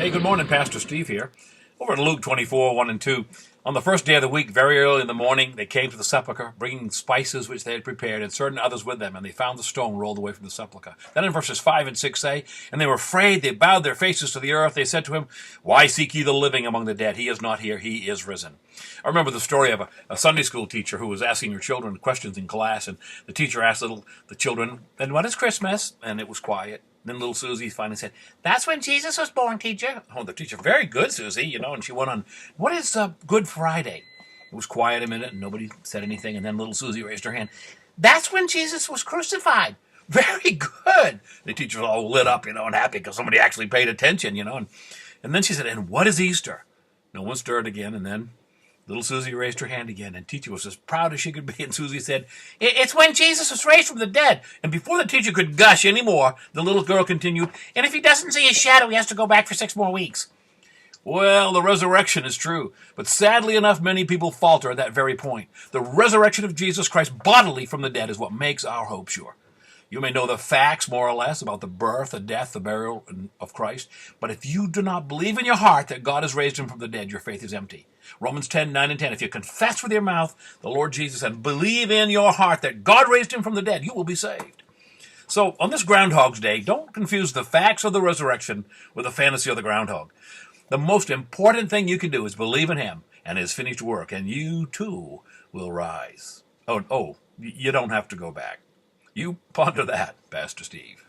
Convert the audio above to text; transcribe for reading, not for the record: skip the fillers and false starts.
Hey, good morning, Pastor Steve here. Over in Luke 24, 1 and 2. On the first day of the week, very early in the morning, they came to the sepulchre, bringing spices which they had prepared, and certain others with them, and they found the stone rolled away from the sepulchre. Then in verses 5 and 6 say, And they were afraid, they bowed their faces to the earth. They said to him, Why seek ye the living among the dead? He is not here, he is risen. I remember the story of a Sunday school teacher who was asking her children questions in class, and the teacher asked the children, And what is Christmas? And it was quiet. Then little Susie finally said, That's when Jesus was born, teacher. Oh, the teacher, very good, Susie, and she went on, What is Good Friday? It was quiet a minute, and nobody said anything, and then little Susie raised her hand. That's when Jesus was crucified. Very good. The teacher was all lit up, and happy because somebody actually paid attention, and then she said, And what is Easter? No one stirred again, and then little Susie raised her hand again, and teacher was as proud as she could be, and Susie said, It's when Jesus was raised from the dead. And before the teacher could gush anymore, the little girl continued, And if he doesn't see his shadow, he has to go back for 6 more weeks. Well, the resurrection is true, but sadly enough, many people falter at that very point. The resurrection of Jesus Christ bodily from the dead is what makes our hope sure. You may know the facts, more or less, about the birth, the death, the burial of Christ, but if you do not believe in your heart that God has raised him from the dead, your faith is empty. Romans 10, 9 and 10, if you confess with your mouth the Lord Jesus and believe in your heart that God raised him from the dead, you will be saved. So, on this Groundhog's Day, don't confuse the facts of the resurrection with the fantasy of the groundhog. The most important thing you can do is believe in him and his finished work, and you too will rise. You don't have to go back. You ponder that, Pastor Steve.